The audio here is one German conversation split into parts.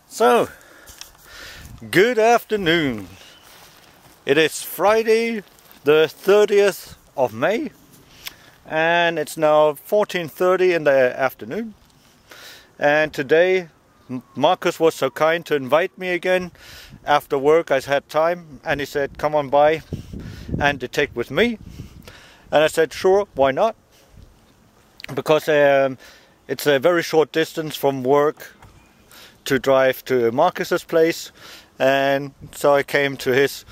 So, good afternoon. It is Friday the 30th of May and it's now 14:30 in the afternoon, and today Markus was so kind to invite me again. After work I had time and he said come on by and detect with me, and I said sure, why not, because it's a very short distance from work to drive to Markus's place, and so I came to his.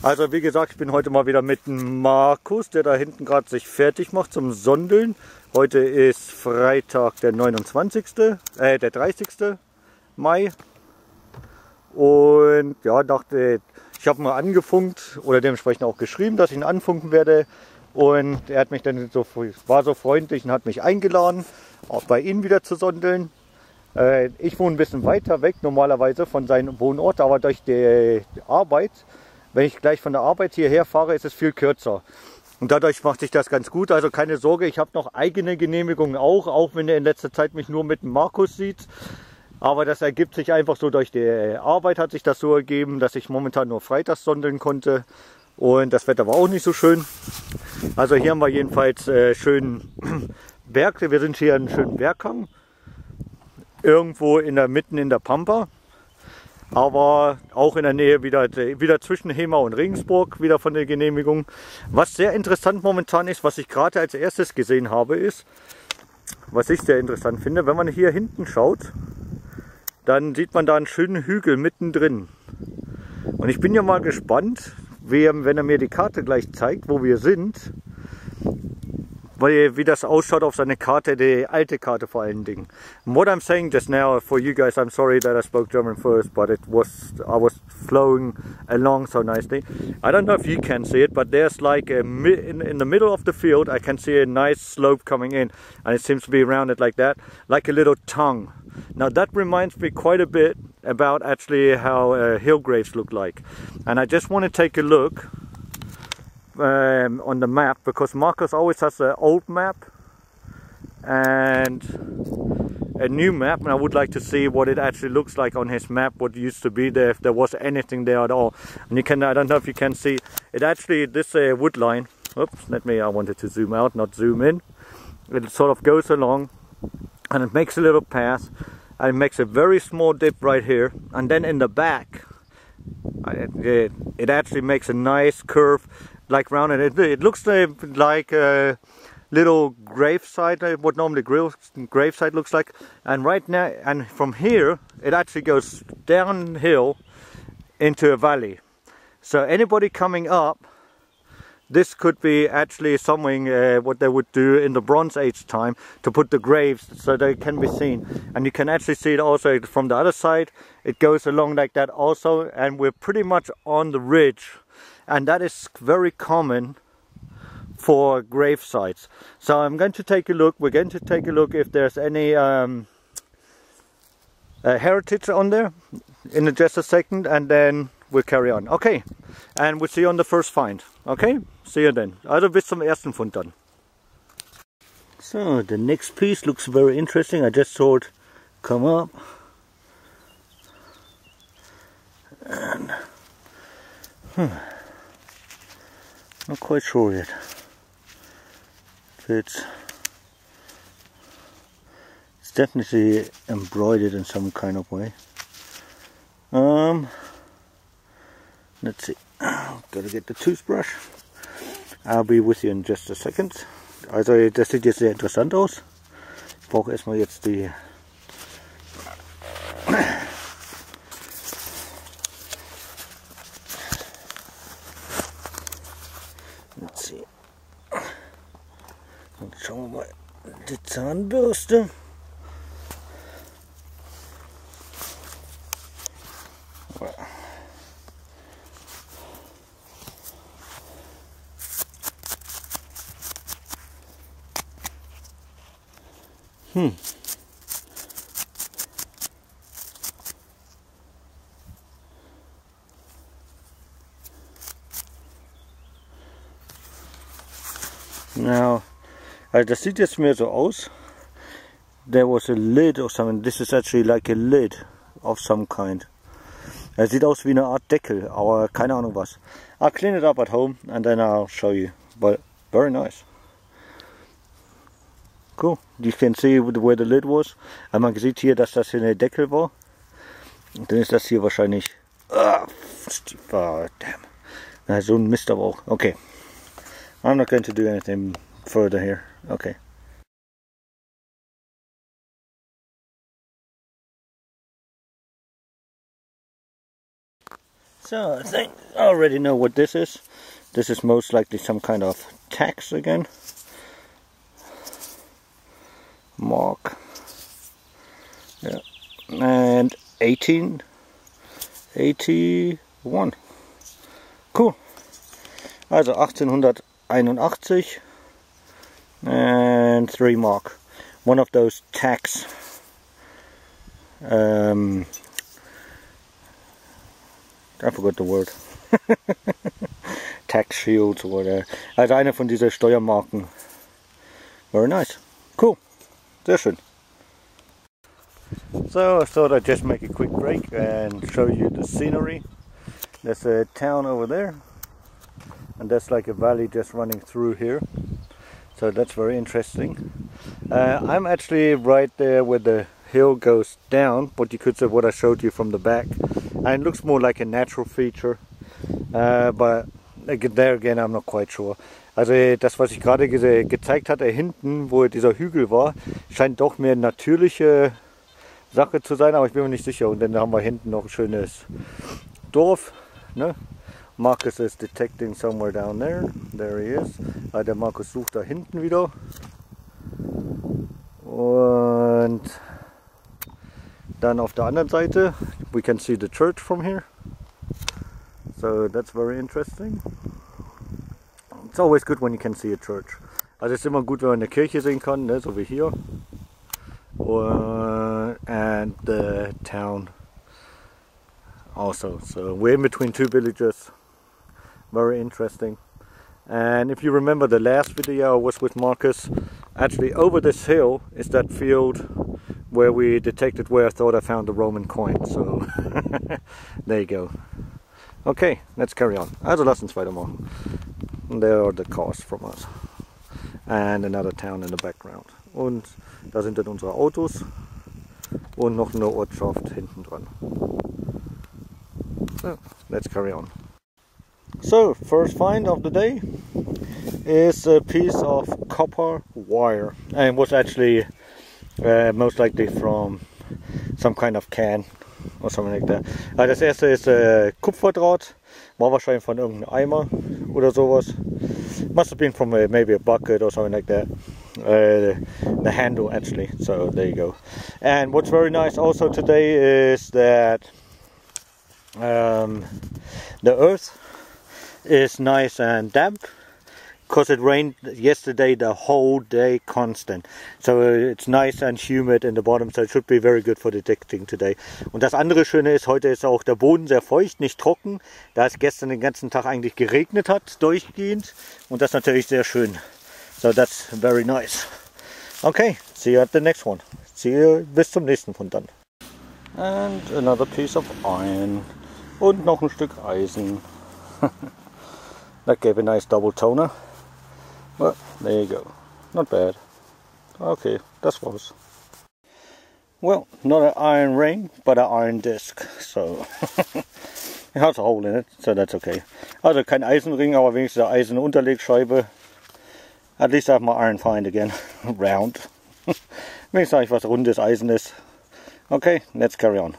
Also wie gesagt, ich bin heute mal wieder mit Markus, der da hinten gerade sich fertig macht zum Sondeln. Heute ist Freitag der 30. Mai. Und ja, dachte, ich habe mal angefunkt oder dementsprechend auch geschrieben, dass ich ihn anfunken werde. Und er hat mich dann war so freundlich und hat mich eingeladen, auch bei ihm wieder zu sondeln. Ich wohne ein bisschen weiter weg normalerweise von seinem Wohnort, aber durch die Arbeit, wenn ich gleich von der Arbeit hierher fahre, ist es viel kürzer. Und dadurch macht sich das ganz gut. Also keine Sorge, ich habe noch eigene Genehmigungen auch wenn er in letzter Zeit mich nur mit Markus sieht. Aber das ergibt sich einfach so, durch die Arbeit hat sich das so ergeben, dass ich momentan nur freitags sondeln konnte. Und das Wetter war auch nicht so schön. Also hier haben wir jedenfalls schönen Berg. Wir sind hier einen schönen Berghang. Irgendwo mitten in der Pampa, aber auch in der Nähe wieder zwischen Hemau und Regensburg, wieder von der Genehmigung. Was sehr interessant momentan ist, was ich gerade als erstes gesehen habe, ist, was ich sehr interessant finde, wenn man hier hinten schaut, dann sieht man da einen schönen Hügel mittendrin. Und ich bin ja mal gespannt, wenn er mir die Karte gleich zeigt, wo wir sind, wie das ausschaut auf seine Karte, die alte Karte vor allen Dingen. And what I'm saying just now, for you guys, I'm sorry that I spoke German first, but I was flowing along so nicely. I don't know if you can see it, but there's like in the middle of the field, I can see a nice slope coming in, and it seems to be rounded like that, like a little tongue. Now that reminds me quite a bit about actually how hill graves look like. And I just want to take a look on the map, because Markus always has an old map and a new map, and I would like to see what it actually looks like on his map, what used to be there, if there was anything there at all. And you can, I don't know if you can see it, actually this wood line, oops, I wanted to zoom out, not zoom in. It sort of goes along and it makes a little path, and it makes a very small dip right here, and then in the back it actually makes a nice curve, like round, and it looks like a little gravesite, what normally gravesite looks like. And right now, and from here it actually goes downhill into a valley. So anybody coming up, this could be actually something what they would do in the Bronze Age time, to put the graves so they can be seen. And you can actually see it also from the other side. It goes along like that also, and we're pretty much on the ridge. And that is very common for grave sites. So I'm going to take a look. We're going to take a look if there's any heritage on there in just a second, and then we'll carry on. Okay, and we'll see you on the first find. Okay, see you then. Also bis zum ersten Fund dann. So the next piece looks very interesting. I just saw it come up, and not quite sure yet if it's definitely embroidered in some kind of way. Let's see, gotta get the toothbrush. I'll be with you in just a second. Also das sieht jetzt sehr interessant aus. Ich brauche erstmal jetzt die Schauen wir mal die Zahnbürste. Now, das sieht jetzt mehr so aus. There was a lid or something. This is actually like a lid of some kind. Es sieht aus wie eine Art Deckel, aber keine Ahnung was. I'll clean it up at home and then I'll show you. But very nice. Cool. You can see where the lid was. Und man sieht hier, dass das hier eine Deckel war. Und dann ist das hier wahrscheinlich... damn. Na, so ein Mist aber auch. Okay. I'm not going to do anything further here. Okay. So I think I already know what this is. This is most likely some kind of tax again. Mark. Yeah. And 1881. Cool. Also 1881 and 3 mark. One of those tax I forgot the word. Tax shields or whatever. Also eine von dieser Steuermarken. Very nice. Cool. Sehr schön. So I thought I'd just make a quick break and show you the scenery. There's a town over there. And there's like a valley just running through here. So that's very interesting. I'm actually right there where the hill goes down, but you could say what I showed you from the back. And it looks more like a natural feature, but there again I'm not quite sure. Also das, was ich gerade gezeigt hatte hinten, wo dieser Hügel war, scheint doch mehr natürliche Sache zu sein, aber ich bin mir nicht sicher. Und dann haben wir hinten noch ein schönes Dorf. Ne? Markus is detecting somewhere down there. There he is. Der Markus sucht da hinten wieder. Und dann auf der anderen Seite, we can see the church from here. So that's very interesting. It's always good when you can see a church. Also es ist immer gut, wenn man eine Kirche sehen kann, ne? So wie hier. And the town also. So we're in between two villages. Very interesting. And if you remember the last video I was with Markus, actually over this hill is that field where we detected where I thought I found the Roman coin. So there you go. Okay, let's carry on. Also lass uns weitermachen. There are the cars from us. And another town in the background. Und da sind dann unsere Autos. Und noch eine Ortschaft hinten dran. So, let's carry on. So, first find of the day is a piece of copper wire. And it was actually most likely from some kind of can or something like that. Das erste ist Kupferdraht, war wahrscheinlich von irgendeinem Eimer oder sowas. Must have been from maybe a bucket or something like that. The handle actually, so there you go. And what's very nice also today is that the earth is nice and damp. Because it rained yesterday the whole day constant. So it's nice and humid in the bottom, so it should be very good for detecting today. Und das andere Schöne ist, heute ist auch der Boden sehr feucht, nicht trocken, da es gestern den ganzen Tag eigentlich geregnet hat, durchgehend. Und das ist natürlich sehr schön. So that's very nice. Okay, see you at the next one. See you bis zum nächsten Fund dann. And another piece of iron. Und noch ein Stück Eisen. That gave a nice double toner. But there you go, not bad. Okay, das war's. Well, not an iron ring, but an iron disc. So it has a hole in it, so that's okay. Also kein Eisenring, aber wenigstens eine Eisenunterlegscheibe. At least I have my iron find again, round. Wenigstens habe ich was rundes Eisen ist. Okay, let's carry on.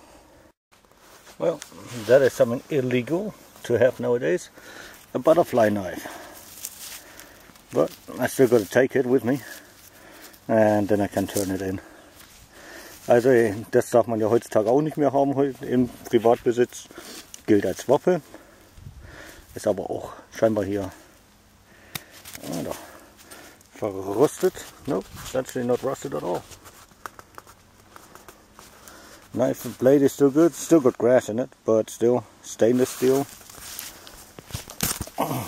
Well, that is something illegal to have nowadays. A butterfly knife. But I still got to take it with me and then I can turn it in. Also das darf man ja heutzutage auch nicht mehr haben im Privatbesitz. Gilt als Waffe. Ist aber auch scheinbar hier verrostet. No, it's actually not rusted at all. Knife and blade is still good, still got grass in it, but still stainless steel.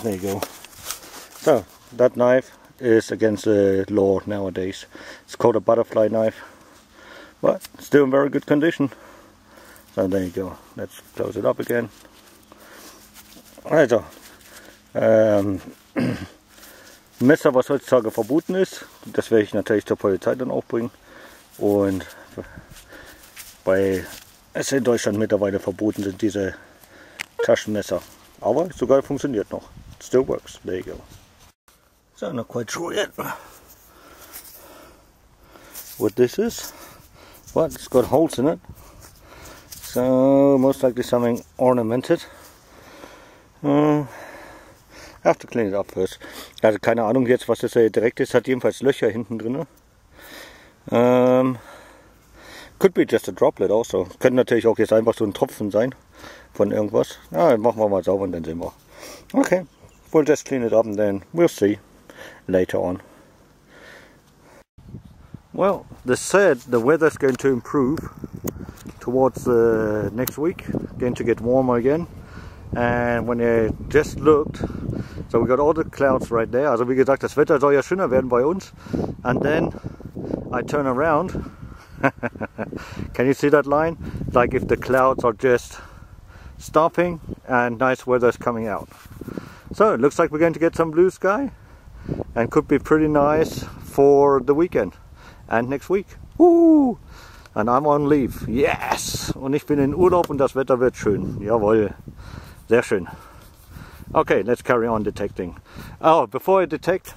There you go. So that knife is against the law nowadays. It's called a butterfly knife, but still in very good condition. So there you go. Let's close it up again. Also, Messer, was heutzutage verboten ist, das werde ich natürlich zur Polizei dann auch bringen. Und weil es in Deutschland mittlerweile verboten sind, diese Taschenmesser. Aber sogar funktioniert noch. It still works. There you go. So I'm not quite sure yet what this is, but it's got holes in it. So most likely something ornamented. I have to clean it up first. Also keine Ahnung jetzt, was das direkt ist. Hat jedenfalls Löcher hinten drin. Could be just a droplet also. Könnte natürlich auch jetzt einfach so ein Tropfen sein von irgendwas. Ja, machen wir mal sauber und dann sehen wir. Okay, we'll just clean it up and then we'll see later on. Well, they said the weather's going to improve towards next week, going to get warmer again. And when I just looked, so we got all the clouds right there. Also wie gesagt, das Wetter soll ja schöner werden bei uns. And then I turn around. Can you see that line? Like if the clouds are just stopping and nice weather is coming out. So it looks like we're going to get some blue sky and could be pretty nice for the weekend and next week. Woo! And I'm on leave. Yes! Und ich bin in Urlaub und das Wetter wird schön. Jawohl. Sehr schön. Okay, let's carry on detecting. Oh, before I detect,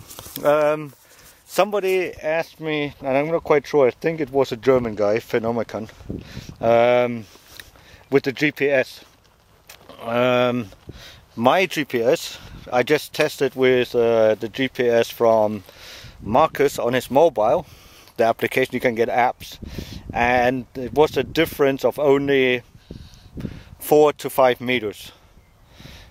somebody asked me, and I'm not quite sure, I think it was a German guy, Phenomenon, with the GPS. My GPS, I just tested with the GPS from Markus on his mobile, the application, you can get apps, and it was a difference of only 4 to 5 meters.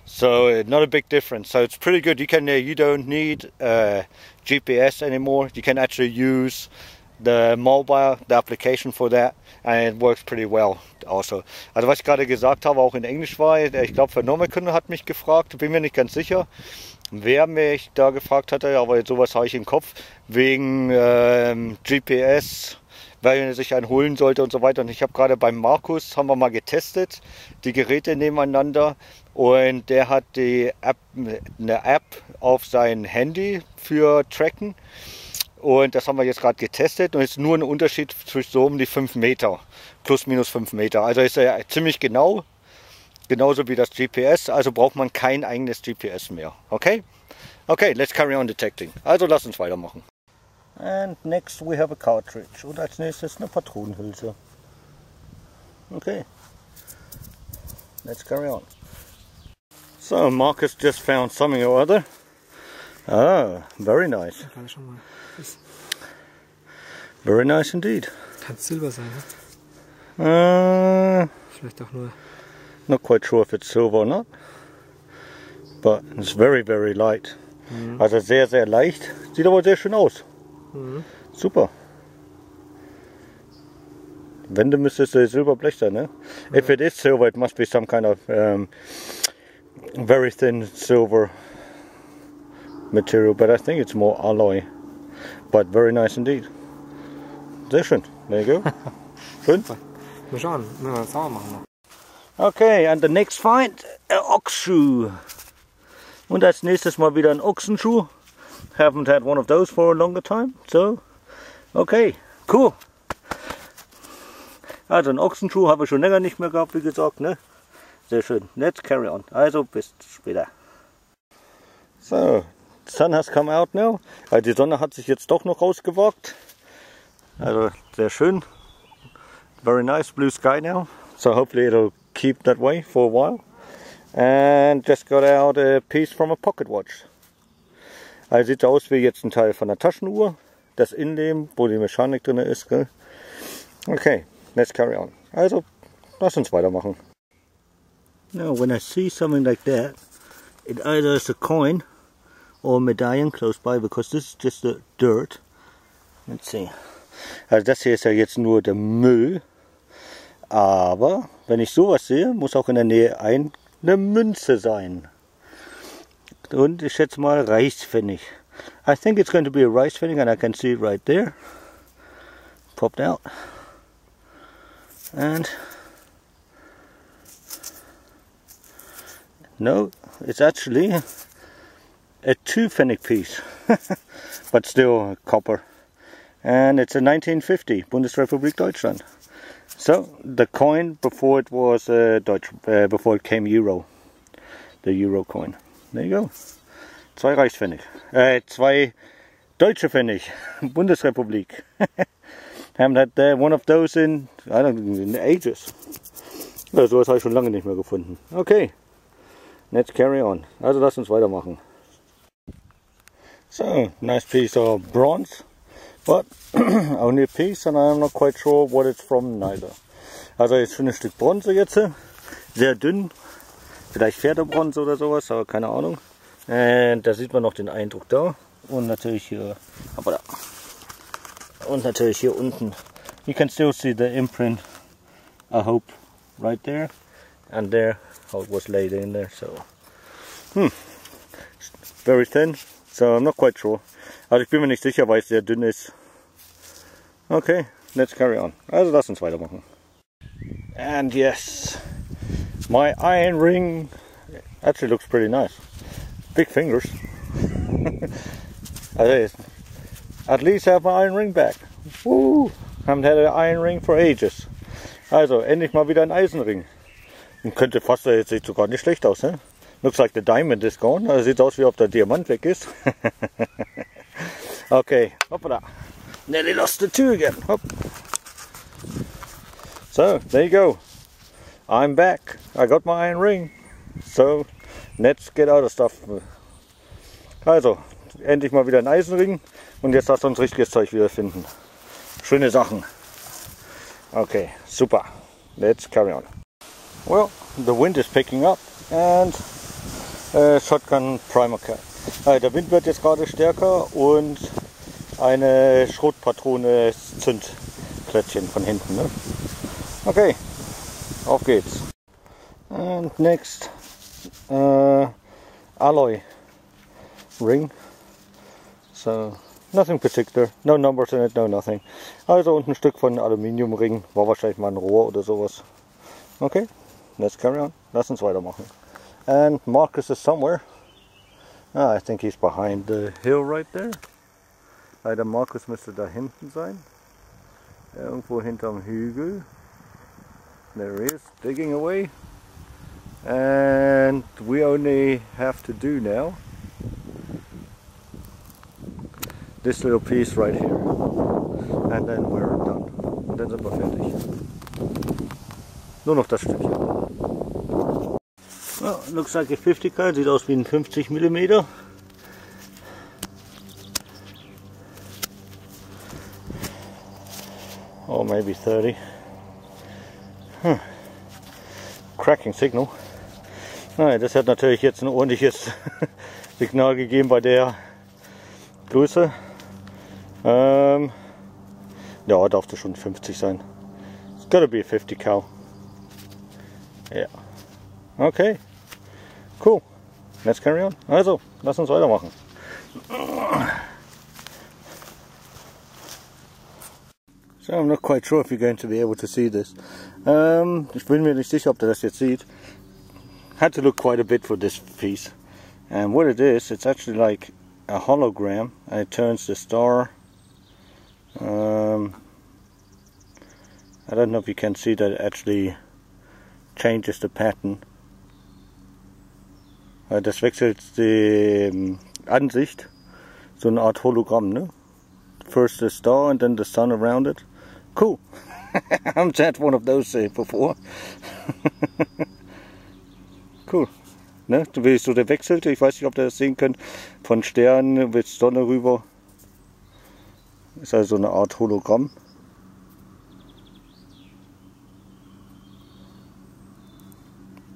So not a big difference. So it's pretty good. You can you don't need GPS anymore. You can actually use the mobile, the application for that, and it works pretty well also. Also was ich gerade gesagt habe, auch in Englisch war, ich glaube Phenomenon hat mich gefragt, bin mir nicht ganz sicher, wer mich da gefragt hatte, aber sowas habe ich im Kopf, wegen GPS, weil er sich einen holen sollte und so weiter. Und ich habe gerade beim Markus, haben wir mal getestet, die Geräte nebeneinander, und der hat eine App auf sein Handy für Tracken, und das haben wir jetzt gerade getestet, und es ist nur ein Unterschied zwischen so um die 5 Meter, plus minus 5 Meter. Also ist er ziemlich genau, genauso wie das GPS, also braucht man kein eigenes GPS mehr. Okay? Okay, let's carry on detecting. Also lass uns weitermachen. And next we have a cartridge. Und als nächstes eine Patronenhülse. Okay. Let's carry on. So Markus just found something or other. Ah, very nice. Very nice indeed. Kann Silber sein, ne? Vielleicht auch nur. Not quite sure if it's silver or not. But it's very, very light. Also sehr, sehr leicht. Sieht aber sehr schön aus. Super. Wände müsste es Silberblech sein, ne? If it is silver, it must be some kind of very thin silver material, but I think it's more alloy. But very nice indeed. Sehr schön. There you go. Schön. Mal schauen, na, sauber machen. Okay, and the next find, an Ochsschuh. Und als nächstes mal wieder ein Ochsenschuh. Haven't had one of those for a longer time, so okay, cool. Also einen Ochsenschuh habe ich schon länger nicht mehr gehabt, wie gesagt, ne? Sehr schön. Let's carry on. Also bis später. So, the sun has come out now. Also die Sonne hat sich jetzt doch noch rausgewagt. Also sehr schön. Very nice blue sky now. So hopefully it'll keep that way for a while. And just got out a piece from a pocket watch. Also sieht aus wie jetzt ein Teil von der Taschenuhr. Das Innenleben, wo die Mechanik drin ist. Gell? Okay, let's carry on. Also, lass uns weitermachen. Now when I see something like that, it either is a coin or a medallion close by, because this is just the dirt. Let's see. Also das hier ist ja jetzt nur der Müll. Aber wenn ich sowas sehe, muss auch in der Nähe eine Münze sein. Und ich schätze mal Reichspfennig. I think it's going to be a Reichspfennig and I can see it right there. Popped out. And no, it's actually a 2-pfennig piece. But still copper. And it's a 1950 Bundesrepublik Deutschland. So the coin before it was before it came Euro, the Euro coin. There you go. 2 Reichspfennig. 2 Deutsche Pfennig, Bundesrepublik. Haven't had one of those in ages. Ja, sowas habe ich schon lange nicht mehr gefunden. Okay, let's carry on. Also lass uns weitermachen. So, nice piece of bronze. But only a piece and I'm not quite sure what it's from neither. Also jetzt schon ein Stück Bronze jetzt, sehr dünn, vielleicht Pferdebronze oder sowas, aber keine Ahnung. Und da sieht man noch den Eindruck da und natürlich hier, aber da. Und natürlich hier unten. You can still see the imprint, I hope, right there and there, how it was laid in there. So, very thin, so I'm not quite sure. Also ich bin mir nicht sicher, weil es sehr dünn ist. Okay, let's carry on. Also lass uns weitermachen. And yes, my iron ring actually looks pretty nice. Big fingers. At least I have my iron ring back. Woo! Haven't had an iron ring for ages. Also endlich mal wieder ein Eisenring. Und könnte fast, jetzt sieht sogar nicht schlecht aus, ne? Looks like the diamond is gone. Also sieht aus, wie ob der Diamant weg ist. Okay, hoppala. Nearly lost the 2 again. Hop. So, there you go. I'm back. I got my iron ring. So, let's get out of stuff. Also, endlich mal wieder ein Eisenring. Und jetzt lasst uns richtiges Zeug wiederfinden. Schöne Sachen. Okay, super. Let's carry on. Well, the wind is picking up and Shotgun Primer Cap. Der Wind wird jetzt gerade stärker und eine Schrotpatrone Zündklötzchen von hinten. Ne? Okay, auf geht's. And next, alloy ring. So, nothing particular, no numbers in it, no nothing. Also und ein Stück von Aluminiumring, war wahrscheinlich mal ein Rohr oder sowas. Okay, let's carry on. Lass uns weitermachen. And Markus is somewhere. I think he's behind the hill right there. Der Markus müsste da hinten sein. Irgendwo hinterm Hügel. There he is, digging away. And we only have to do now this little piece right here. And then we're done. Und dann sind wir fertig. Nur noch das Stückchen. Well, looks like a 50 cal, sieht aus wie ein 50 mm. Or maybe 30. Cracking signal. Naja, das hat natürlich jetzt ein ordentliches Signal gegeben bei der Größe. Ja, dürfte schon 50 sein. It's gotta be a 50 cal. Ja. Okay. Cool. Let's carry on. Also, lass uns weitermachen. So, I'm not quite sure if you're going to be able to see this. Ich bin mir nicht sicher, ob ihr das jetzt sieht. Had to look quite a bit for this piece. And what it is, it's actually like a hologram. And it turns the star. I don't know if you can see that it actually changes the pattern. Das wechselt die Ansicht. So eine Art Hologramm, ne? First the star and then the sun around it. Cool. I haven't had one of those before. Cool. Ne? Wie so der wechselt, ich weiß nicht, ob ihr das sehen könnt, von Sternen bis Sonne rüber. Ist also eine Art Hologramm.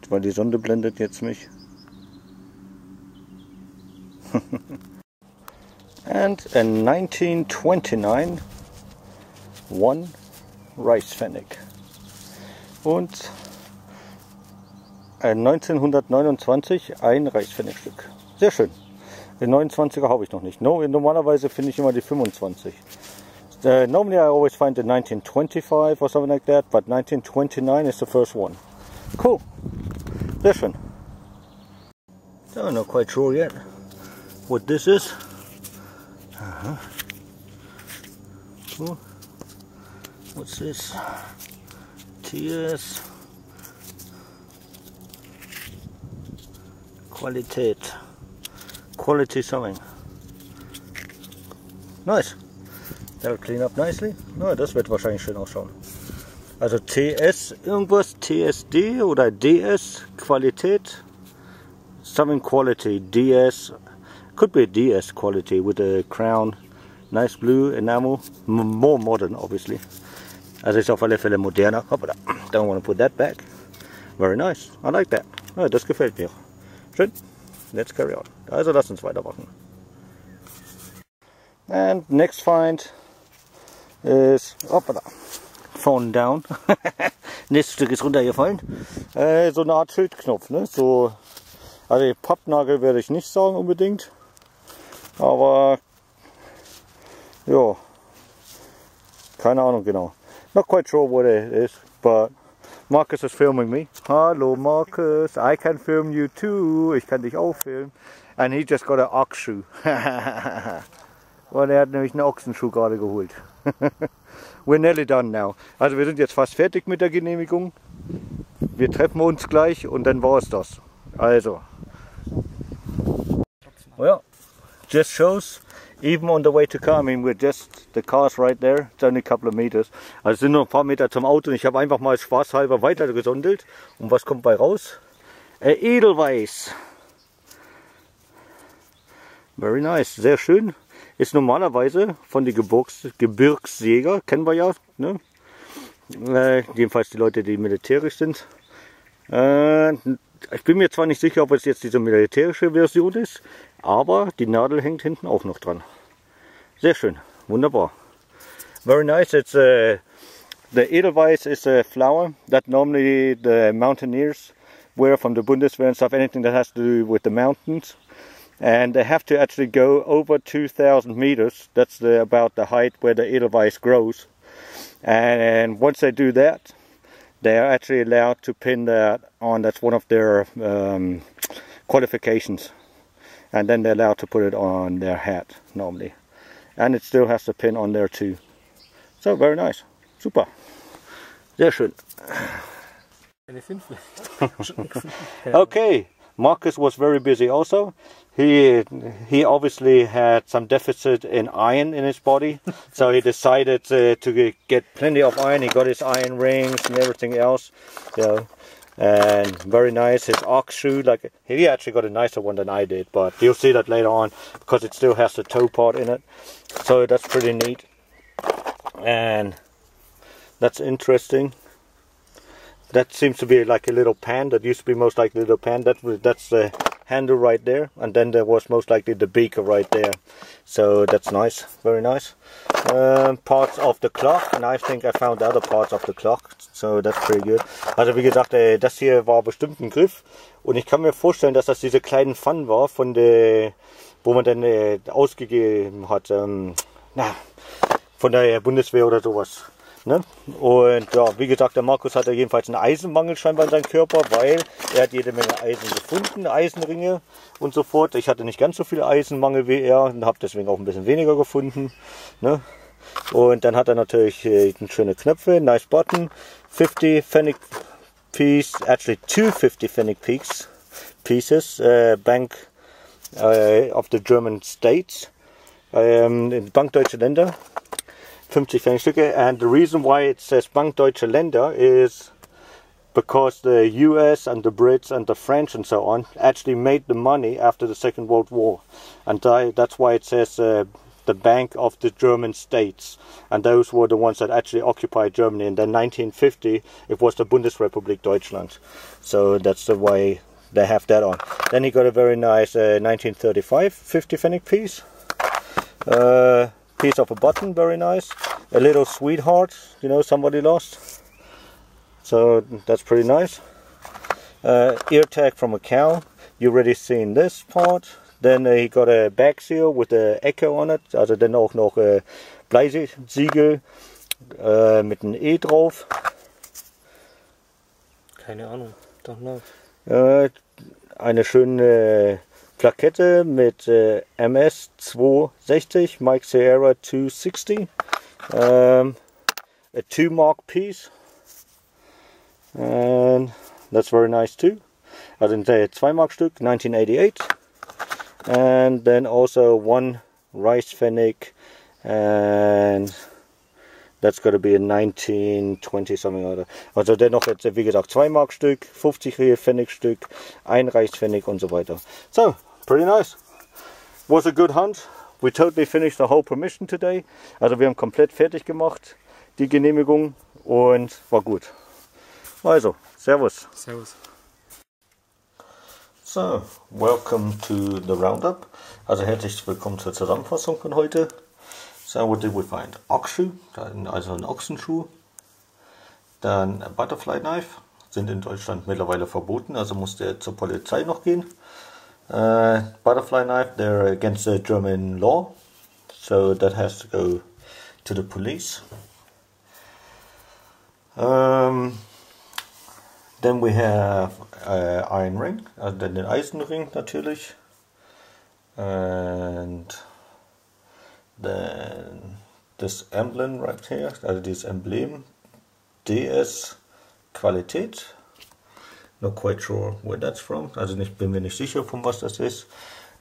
Weil die Sonne blendet jetzt mich. And in 1929, 1 Reichspfennig. Und 1929 ein Reichspfennigstück. Sehr schön. Den 29er habe ich noch nicht. No, normalerweise finde ich immer die 25. Normally I always find the 1925 or something like that, but 1929 is the first one. Cool. Sehr schön. So, I'm not quite sure yet what this is. Cool. What's this? TS. Qualität. Quality something. Nice. That'll clean up nicely. Na, das wird wahrscheinlich schön ausschauen. Also TS irgendwas, TSD oder DS Qualität. Something quality, DS. Could be DS quality with a crown. Nice blue enamel. More modern obviously. Also ist auf alle Fälle moderner. Hoppala. Don't want to put that back. Very nice. I like that. Ja, das gefällt mir. Schön. Let's carry on. Also lass uns weitermachen. And next find is hoppala. Phone down. Nächstes Stück ist runtergefallen. So eine Art Schildknopf. Ne? So, also Pappnagel werde ich nicht sagen unbedingt. Aber ja, keine Ahnung genau. Not quite sure what it is, but Markus is filming me. Hallo Markus, I can film you too. Ich kann dich auch filmen. And he just got an ox shoe. Und er hat nämlich einen Ochsenschuh gerade geholt. We're nearly done now. Also wir sind jetzt fast fertig mit der Genehmigung. Wir treffen uns gleich und dann war es das. Also. Well, just shows. Even on the way to car, I mean, the car's right there, it's only a couple of meters. Also es sind nur ein paar Meter zum Auto und ich habe einfach mal spaßhalber weiter gesondelt. Und was kommt bei raus? Edelweiß. Very nice, sehr schön. Ist normalerweise von den Gebirgsjäger, kennen wir ja, ne? Jedenfalls die Leute, die militärisch sind. Ich bin mir zwar nicht sicher, ob es jetzt diese militärische Version ist, aber die Nadel hängt hinten auch noch dran. Sehr schön, wunderbar. Very nice. It's the Edelweiß is a flower that normally the mountaineers wear from the Bundeswehr and stuff, anything that has to do with the mountains. And they have to actually go over 2,000 meters. That's about the height where the Edelweiß grows. And once they do that, they are actually allowed to pin that on. That's one of their qualifications. And then they're allowed to put it on their hat normally. And it still has the pin on there too. So very nice. Super. Sehr schön. Okay. Markus was very busy also. He obviously had some deficit in iron in his body, so he decided to get plenty of iron. He got his iron rings and everything else, you know, and very nice. His ox shoe, like he actually got a nicer one than I did, but you'll see that later on because it still has the toe part in it. So that's pretty neat, and that's interesting. That seems to be like a little pan. That used to be most likely a little pan. That's the handle right there, and then there was most likely the beaker right there. So that's nice, very nice. Parts of the clock, and I think I found other parts of the clock. So that's pretty good. Also wie gesagt, das hier war bestimmt ein Griff, und ich kann mir vorstellen, dass das diese kleinen Pfannen war, von der, wo man dann ausgegeben hat, von der Bundeswehr oder sowas. Ne? Und ja, wie gesagt, der Markus hatte jedenfalls einen Eisenmangel scheinbar in seinem Körper, weil er hat jede Menge Eisen gefunden, Eisenringe und so fort. Ich hatte nicht ganz so viel Eisenmangel wie er und habe deswegen auch ein bisschen weniger gefunden. Ne? Und dann hat er natürlich schöne Knöpfe, nice button, 50 Pfennig piece, actually 250 Pfennig pieces, Bank of the German States, Bank Deutsche Länder. 50 Pfennigstücke, and the reason why it says Bank Deutsche Länder is because the US and the Brits and the French and so on actually made the money after the Second World War, and that's why it says the Bank of the German States, and those were the ones that actually occupied Germany. And then 1950 it was the Bundesrepublik Deutschland, so that's the way they have that on. Then he got a very nice 1935 50 Pfennig piece. Piece of a button, very nice. A little sweetheart, you know, somebody lost. So that's pretty nice. Ear tag from a cow. You already seen this part. Then he got a back seal with the Echo on it. Also dann auch noch Bleisiegel mit einem E drauf. Keine Ahnung. Don't know. Eine schöne Plakette mit MS 260, Mike Sierra 260. A 2-mark piece. And that's very nice too. Also ein 2-mark Stück, 1988. And then also 1 rice pfennig, and that's got to be a 1920 something or other. Also dennoch jetzt wie gesagt 2-mark Stück, 50 Pfennig Stück, 1 Reichspfennig und so weiter. So, pretty nice. Was a good hunt. We totally finished the whole permission today. Also wir haben komplett fertig gemacht, die Genehmigung, und war gut. Also, servus. Servus. So, welcome to the roundup. Also herzlich willkommen zur Zusammenfassung von heute. So, what did we find? Ochsschuh, also ein Ochsenschuh. Dann a Butterfly Knife, sind in Deutschland mittlerweile verboten, also musste er zur Polizei noch gehen. Butterfly Knife, they're against the German law, so that has to go to the police. Then we have iron ring, also dann den Eisenring natürlich, and then this emblem right here, also dieses Emblem, DS Qualität, not quite sure where that's from, also bin mir nicht sicher, von was das ist.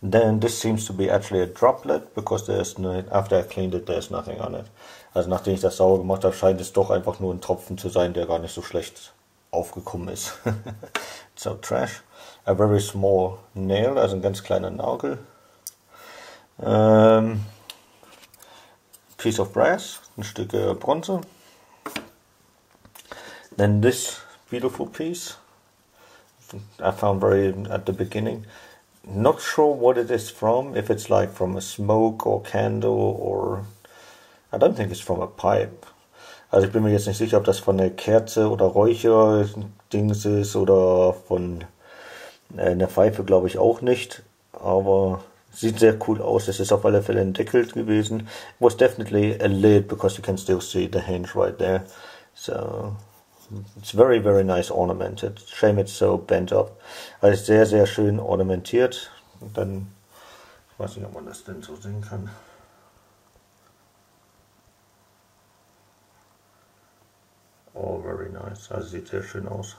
Then this seems to be actually a droplet, because there's no, after I cleaned it, there's nothing on it. Also nachdem ich das sauber gemacht habe, scheint es doch einfach nur ein Tropfen zu sein, der gar nicht so schlecht aufgekommen ist. So trash. A very small nail, also ein ganz kleiner Nagel. Piece of brass, ein Stück Bronze. Then this beautiful piece I found very at the beginning. Not sure what it is from, if it's like from a smoke or candle, or I don't think it's from a pipe. Also ich bin mir jetzt nicht sicher, ob das von der Kerze oder Räucher-Dings ist oder von einer Pfeife, glaube ich auch nicht. Aber sieht sehr cool aus. Es ist auf alle Fälle entdeckelt gewesen. It was definitely a lid, because you can still see the hinge right there. So it's very, very nice ornamented. Shame it's so bent up. Also sehr, sehr schön ornamentiert. Und dann, ich weiß nicht, ob man das denn so sehen kann. Oh, very nice. Also sieht sehr schön aus.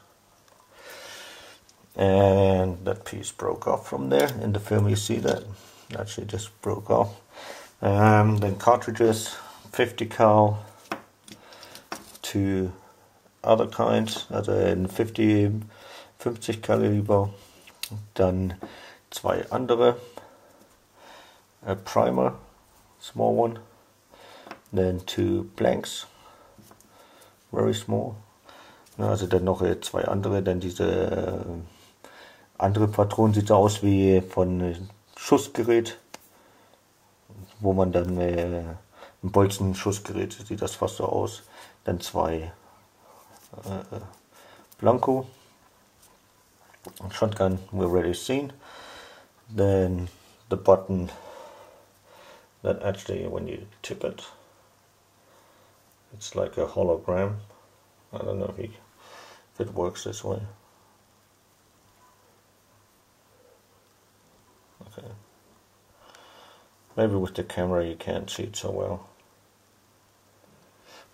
And that piece broke off from there. In the film you see that. Actually just broke off. Then cartridges, 50 cal, 2 other kinds, also in 50 Kaliber. Dann 2 andere. A primer, small one. Then 2 blanks. Very small. Also dann noch 2 andere, dann diese andere Patronen, sieht so aus wie von Schussgerät, wo man dann ein Bolzenschussgerät, sieht das fast so aus. Dann 2 Blanco. Shotgun we already seen. Then the button that actually, when you tip it, it's like a hologram. I don't know if it works this way. Okay. Maybe with the camera you can't see it so well.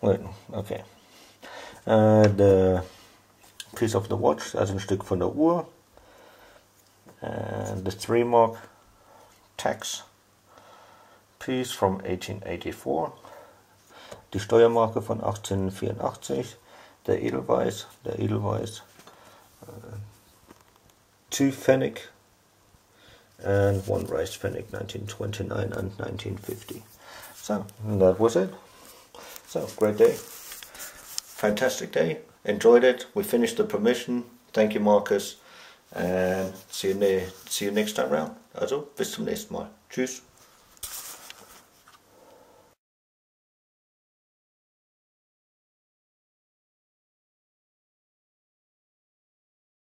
Wait, okay. The piece of the watch, also ein Stück von der Uhr. And the 3-mark tax piece from 1884. Die Steuermarke von 1884, der Edelweiß, 2 Pfennig and 1 rice pfennig, 1929 and 1950. So, that was it. So, great day. Fantastic day. Enjoyed it. We finished the permission. Thank you, Markus. And see you next time round. Also, bis zum nächsten Mal. Tschüss.